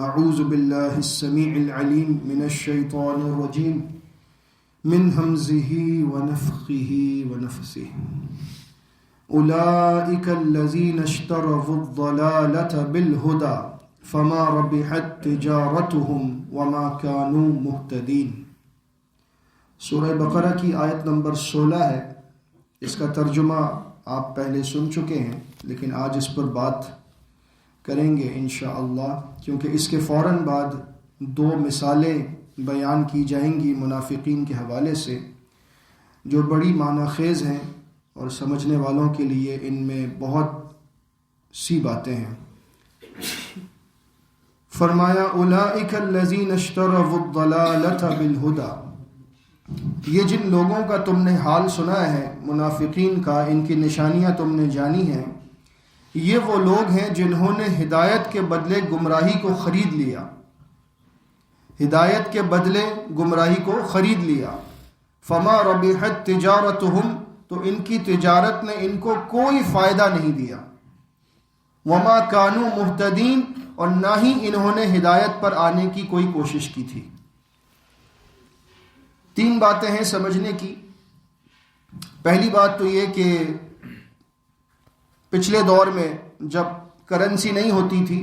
اعوذ باللہ السمیع العلیم من الشیطان الرجیم من ہمزہ ونفخہ ونفثہ اولئک الذین اشتروا الضلالۃ بالہدی فما ربحت تجارتہم وما كانوا مہتدین۔ سورہ بقرہ کی آیت نمبر 16 ہے۔ اس کا ترجمہ آپ پہلے سن چکے ہیں، لیکن آج اس پر بات کریں گے انشاءاللہ، کیونکہ اس کے فوراً بعد 2 مثالیں بیان کی جائیں گی منافقین کے حوالے سے، جو بڑی معنی خیز ہیں اور سمجھنے والوں کے لیے ان میں بہت سی باتیں ہیں۔ فرمایا اولئک الذین اشتروا الضلالۃ بالہدی، یہ جن لوگوں کا تم نے حال سنا ہے، منافقین کا، ان کی نشانیاں تم نے جانی ہیں، یہ وہ لوگ ہیں جنہوں نے ہدایت کے بدلے گمراہی کو خرید لیا۔ ہدایت کے بدلے گمراہی کو خرید لیا۔ فما ربحت تجارتہم، تو ان کی تجارت نے ان کو کوئی فائدہ نہیں دیا۔ وما کانوا مہتدین، اور نہ ہی انہوں نے ہدایت پر آنے کی کوئی کوشش کی تھی۔ 3 باتیں ہیں سمجھنے کی۔ پہلی بات تو یہ کہ پچھلے دور میں جب کرنسی نہیں ہوتی تھی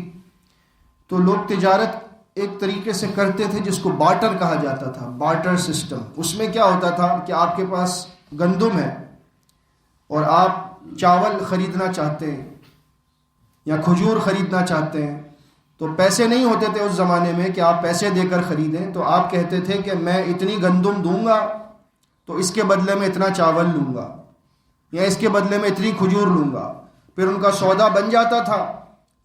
تو لوگ تجارت ایک طریقے سے کرتے تھے جس کو بارٹر کہا جاتا تھا، بارٹر سسٹم۔ اس میں کیا ہوتا تھا کہ آپ کے پاس گندم ہے اور آپ چاول خریدنا چاہتے ہیں یا کھجور خریدنا چاہتے ہیں، تو پیسے نہیں ہوتے تھے اس زمانے میں کہ آپ پیسے دے کر خریدیں، تو آپ کہتے تھے کہ میں اتنی گندم دوں گا تو اس کے بدلے میں اتنا چاول لوں گا، یا اس کے بدلے میں اتنی کھجور لوں گا۔ پھر ان کا سودا بن جاتا تھا،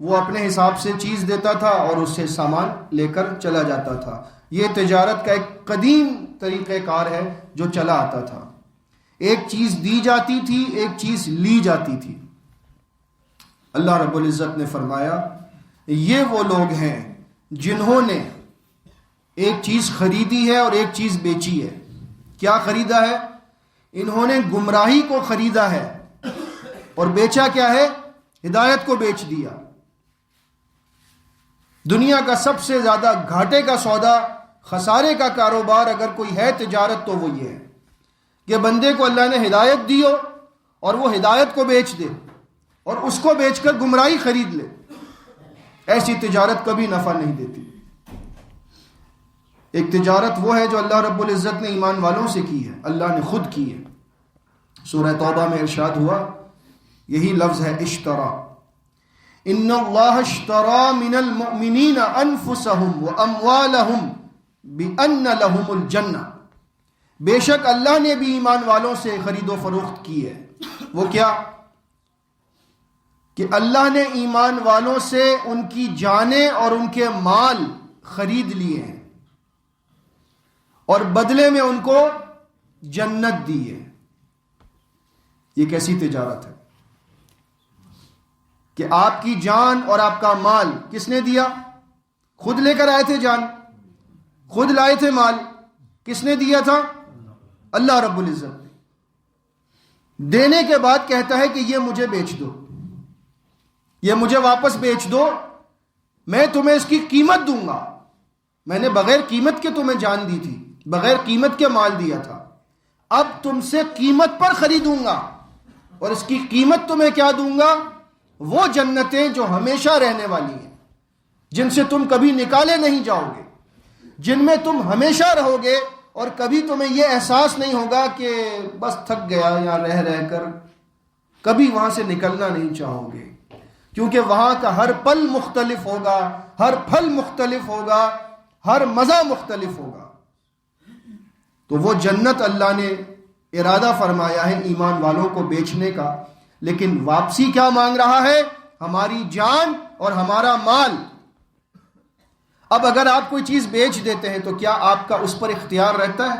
وہ اپنے حساب سے چیز دیتا تھا اور اس سے سامان لے کر چلا جاتا تھا۔ یہ تجارت کا ایک قدیم طریقہ کار ہے جو چلا آتا تھا۔ ایک چیز دی جاتی تھی، ایک چیز لی جاتی تھی۔ اللہ رب العزت نے فرمایا یہ وہ لوگ ہیں جنہوں نے ایک چیز خریدی ہے اور ایک چیز بیچی ہے۔ کیا خریدا ہے؟ انہوں نے گمراہی کو خریدا ہے، اور بیچا کیا ہے؟ ہدایت کو بیچ دیا۔ دنیا کا سب سے زیادہ گھاٹے کا سودا، خسارے کا کاروبار اگر کوئی ہے تجارت، تو وہ یہ ہے کہ بندے کو اللہ نے ہدایت دی ہو اور وہ ہدایت کو بیچ دے اور اس کو بیچ کر گمراہی خرید لے۔ ایسی تجارت کبھی نفع نہیں دیتی۔ ایک تجارت وہ ہے جو اللہ رب العزت نے ایمان والوں سے کی ہے، اللہ نے خود کی ہے۔ سورہ توبہ میں ارشاد ہوا، یہی لفظ ہے اشترا۔ ان اللہ اشترا من المؤمنین انفسهم واموالهم بان لهم الجنہ، بے شک اللہ نے بھی ایمان والوں سے خرید و فروخت کی ہے۔ وہ کیا؟ کہ اللہ نے ایمان والوں سے ان کی جانیں اور ان کے مال خرید لیے ہیں اور بدلے میں ان کو جنت دی ہے۔ یہ کیسی تجارت ہے کہ آپ کی جان اور آپ کا مال کس نے دیا؟ خود لے کر آئے تھے جان، خود لائے تھے مال، کس نے دیا تھا؟ اللہ رب العزت نے۔ دینے کے بعد کہتا ہے کہ یہ مجھے بیچ دو، یہ مجھے واپس بیچ دو، میں تمہیں اس کی قیمت دوں گا۔ میں نے بغیر قیمت کے تمہیں جان دی تھی، بغیر قیمت کے مال دیا تھا، اب تم سے قیمت پر خریدوں گا، اور اس کی قیمت تمہیں کیا دوں گا؟ وہ جنتیں جو ہمیشہ رہنے والی ہیں، جن سے تم کبھی نکالے نہیں جاؤ گے، جن میں تم ہمیشہ رہو گے اور کبھی تمہیں یہ احساس نہیں ہوگا کہ بس تھک گیا یا رہ کر، کبھی وہاں سے نکلنا نہیں چاہو گے، کیونکہ وہاں کا ہر پل مختلف ہوگا، ہر پھل مختلف ہوگا، ہر مزہ مختلف ہوگا۔ تو وہ جنت اللہ نے ارادہ فرمایا ہے ایمان والوں کو بیچنے کا، لیکن واپسی کیا مانگ رہا ہے؟ ہماری جان اور ہمارا مال۔ اب اگر آپ کوئی چیز بیچ دیتے ہیں تو کیا آپ کا اس پر اختیار رہتا ہے؟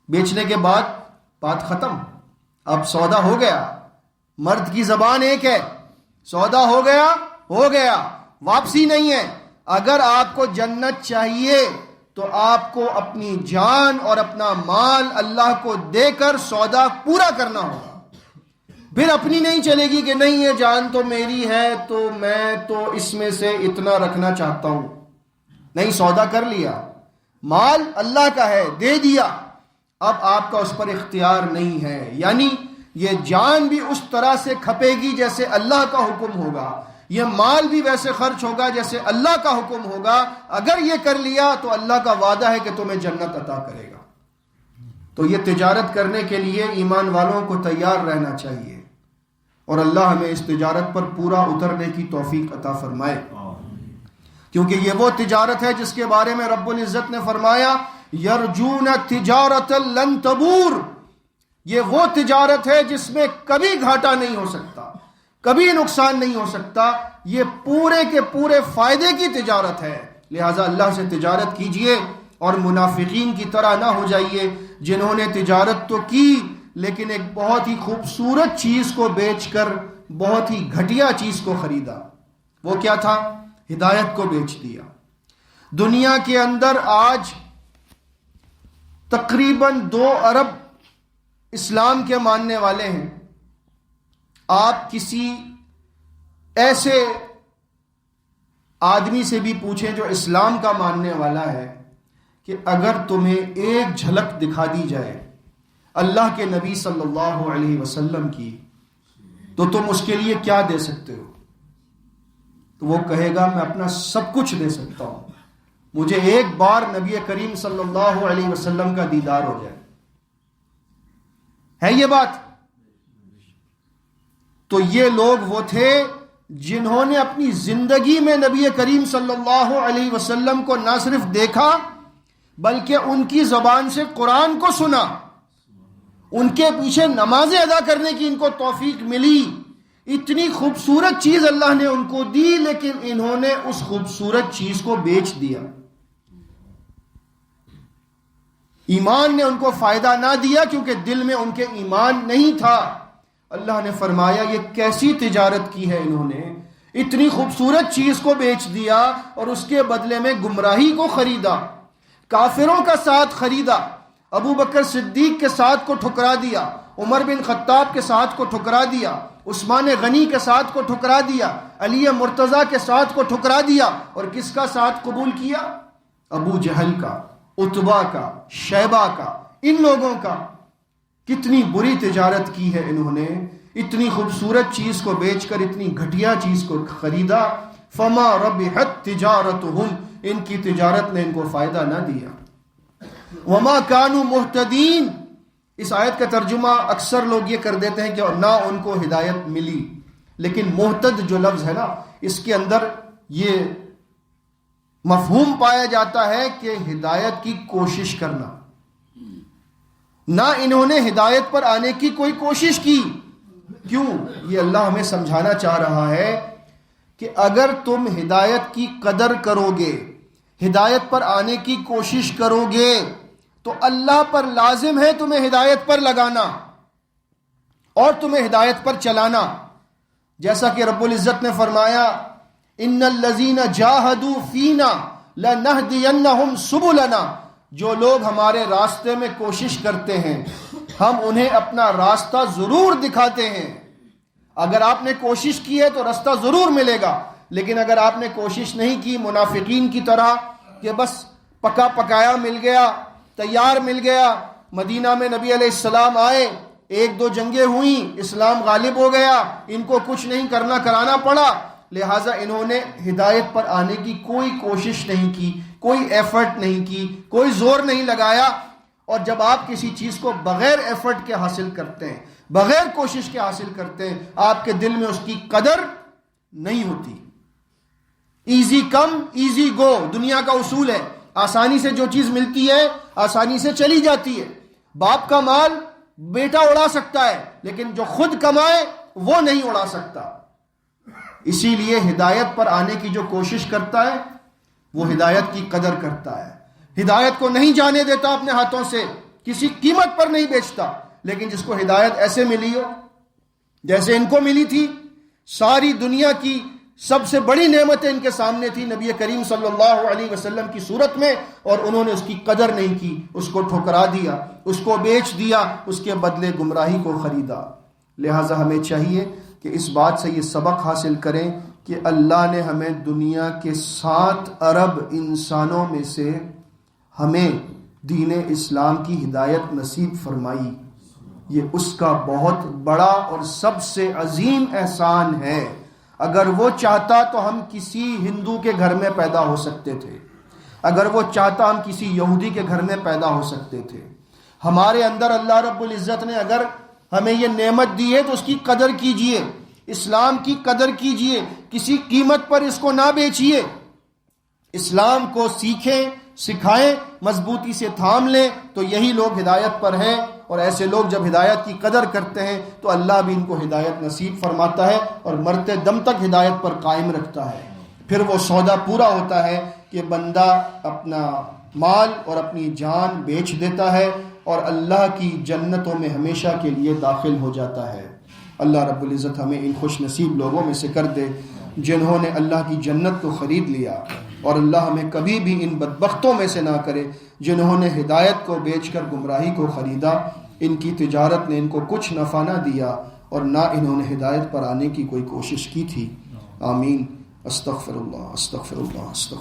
بیچنے کے بعد بات ختم، اب سودا ہو گیا۔ مرد کی زبان ایک ہے، سودا ہو گیا، واپسی نہیں ہے۔ اگر آپ کو جنت چاہیے تو آپ کو اپنی جان اور اپنا مال اللہ کو دے کر سودا پورا کرنا ہوگا۔ پھر اپنی نہیں چلے گی کہ نہیں یہ جان تو میری ہے تو میں تو اس میں سے اتنا رکھنا چاہتا ہوں. نہیں، سودا کر لیا، مال اللہ کا ہے، دے دیا، اب آپ کا اس پر اختیار نہیں ہے. یعنی یہ جان بھی اس طرح سے کھپے گی جیسے اللہ کا حکم ہوگا، یہ مال بھی ویسے خرچ ہوگا جیسے اللہ کا حکم ہوگا. اگر یہ کر لیا تو اللہ کا وعدہ ہے کہ تمہیں جنت عطا کرے گا. تو یہ تجارت کرنے کے لیے ایمان والوں کو تیار رہنا چاہیے، اور اللہ ہمیں اس تجارت پر پورا اترنے کی توفیق عطا فرمائے، کیونکہ یہ وہ تجارت ہے جس کے بارے میں رب العزت نے فرمایا یرجون تجارت لن تبور. یہ وہ تجارت ہے جس میں کبھی گھاٹا نہیں ہو سکتا، کبھی نقصان نہیں ہو سکتا، یہ پورے کے پورے فائدے کی تجارت ہے. لہٰذا اللہ سے تجارت کیجئے اور منافقین کی طرح نہ ہو جائیے جنہوں نے تجارت تو کی لیکن ایک بہت ہی خوبصورت چیز کو بیچ کر بہت ہی گھٹیا چیز کو خریدا. وہ کیا تھا؟ ہدایت کو بیچ دیا. دنیا کے اندر آج تقریباً 2 ارب اسلام کے ماننے والے ہیں. آپ کسی ایسے آدمی سے بھی پوچھیں جو اسلام کا ماننے والا ہے کہ اگر تمہیں ایک جھلک دکھا دی جائے اللہ کے نبی صلی اللہ علیہ وسلم کی تو تم اس کے لیے کیا دے سکتے ہو؟ تو وہ کہے گا میں اپنا سب کچھ دے سکتا ہوں، مجھے ایک بار نبی کریم صلی اللہ علیہ وسلم کا دیدار ہو جائے. ہے یہ بات؟ تو یہ لوگ وہ تھے جنہوں نے اپنی زندگی میں نبی کریم صلی اللہ علیہ وسلم کو نہ صرف دیکھا بلکہ ان کی زبان سے قرآن کو سنا، ان کے پیچھے نمازیں ادا کرنے کی ان کو توفیق ملی. اتنی خوبصورت چیز اللہ نے ان کو دی لیکن انہوں نے اس خوبصورت چیز کو بیچ دیا. ایمان نے ان کو فائدہ نہ دیا کیونکہ دل میں ان کے ایمان نہیں تھا. اللہ نے فرمایا یہ کیسی تجارت کی ہے انہوں نے، اتنی خوبصورت چیز کو بیچ دیا اور اس کے بدلے میں گمراہی کو خریدا، کافروں کا ساتھ خریدا، ابو بکر صدیق کے ساتھ کو ٹھکرا دیا، عمر بن خطاب کے ساتھ کو ٹھکرا دیا، عثمان غنی کے ساتھ کو ٹھکرا دیا، علی مرتضیٰ کے ساتھ کو ٹھکرا دیا. اور کس کا ساتھ قبول کیا؟ ابو جہل کا، عتبہ کا، شیبہ کا، ان لوگوں کا. کتنی بری تجارت کی ہے انہوں نے، اتنی خوبصورت چیز کو بیچ کر اتنی گھٹیا چیز کو خریدا. فما ربحت تجارتہم، ان کی تجارت نے ان کو فائدہ نہ دیا. وما كانوا مہتدین، اس آیت کا ترجمہ اکثر لوگ یہ کر دیتے ہیں کہ نہ ان کو ہدایت ملی، لیکن محتد جو لفظ ہے نا اس کے اندر یہ مفہوم پایا جاتا ہے کہ ہدایت کی کوشش کرنا. نہ انہوں نے ہدایت پر آنے کی کوئی کوشش کی. کیوں؟ یہ اللہ ہمیں سمجھانا چاہ رہا ہے کہ اگر تم ہدایت کی قدر کرو گے، ہدایت پر آنے کی کوشش کرو گے تو اللہ پر لازم ہے تمہیں ہدایت پر لگانا اور تمہیں ہدایت پر چلانا. جیسا کہ رب العزت نے فرمایا ان الذین جاہدوا فینا لنہدینہم سبلنا، جو لوگ ہمارے راستے میں کوشش کرتے ہیں ہم انہیں اپنا راستہ ضرور دکھاتے ہیں. اگر آپ نے کوشش کی ہے تو راستہ ضرور ملے گا، لیکن اگر آپ نے کوشش نہیں کی منافقین کی طرح کہ بس پکا پکایا مل گیا، تیار مل گیا، مدینہ میں نبی علیہ السلام آئے، 1-2 جنگیں ہوئیں، اسلام غالب ہو گیا، ان کو کچھ نہیں کرنا کرانا پڑا، لہٰذا انہوں نے ہدایت پر آنے کی کوئی کوشش نہیں کی، کوئی ایفرٹ نہیں کی، کوئی زور نہیں لگایا. اور جب آپ کسی چیز کو بغیر ایفرٹ کے حاصل کرتے ہیں، بغیر کوشش کے حاصل کرتے ہیں، آپ کے دل میں اس کی قدر نہیں ہوتی. ایزی کم ایزی گو دنیا کا اصول ہے. آسانی سے جو چیز ملتی ہے آسانی سے چلی جاتی ہے. باپ کا مال بیٹا اڑا سکتا ہے لیکن جو خود کمائے وہ نہیں اڑا سکتا. اسی لیے ہدایت پر آنے کی جو کوشش کرتا ہے وہ ہدایت کی قدر کرتا ہے، ہدایت کو نہیں جانے دیتا اپنے ہاتھوں سے، کسی قیمت پر نہیں بیچتا. لیکن جس کو ہدایت ایسے ملی ہو جیسے ان کو ملی تھی، ساری دنیا کی سب سے بڑی نعمتیں ان کے سامنے تھی نبی کریم صلی اللہ علیہ وسلم کی صورت میں، اور انہوں نے اس کی قدر نہیں کی، اس کو ٹھکرا دیا، اس کو بیچ دیا، اس کے بدلے گمراہی کو خریدا. لہٰذا ہمیں چاہیے کہ اس بات سے یہ سبق حاصل کریں کہ اللہ نے ہمیں دنیا کے 7 ارب انسانوں میں سے ہمیں دین اسلام کی ہدایت نصیب فرمائی. یہ اس کا بہت بڑا اور سب سے عظیم احسان ہے. اگر وہ چاہتا تو ہم کسی ہندو کے گھر میں پیدا ہو سکتے تھے، اگر وہ چاہتا ہم کسی یہودی کے گھر میں پیدا ہو سکتے تھے. ہمارے اندر اللہ رب العزت نے اگر ہمیں یہ نعمت دی ہے تو اس کی قدر کیجئے، اسلام کی قدر کیجئے، کسی قیمت پر اس کو نہ بیچیے. اسلام کو سیکھیں، سکھائیں، مضبوطی سے تھام لیں تو یہی لوگ ہدایت پر ہیں. اور ایسے لوگ جب ہدایت کی قدر کرتے ہیں تو اللہ بھی ان کو ہدایت نصیب فرماتا ہے اور مرتے دم تک ہدایت پر قائم رکھتا ہے. پھر وہ سودا پورا ہوتا ہے کہ بندہ اپنا مال اور اپنی جان بیچ دیتا ہے اور اللہ کی جنتوں میں ہمیشہ کے لیے داخل ہو جاتا ہے. اللہ رب العزت ہمیں ان خوش نصیب لوگوں میں سے کر دے جنہوں نے اللہ کی جنت کو خرید لیا، اور اللہ ہمیں کبھی بھی ان بدبختوں میں سے نہ کرے جنہوں نے ہدایت کو بیچ کر گمراہی کو خریدا. ان کی تجارت نے ان کو کچھ نفع نہ دیا اور نہ انہوں نے ہدایت پر آنے کی کوئی کوشش کی تھی. آمین. استغفر اللہ استغفر اللہ استغفر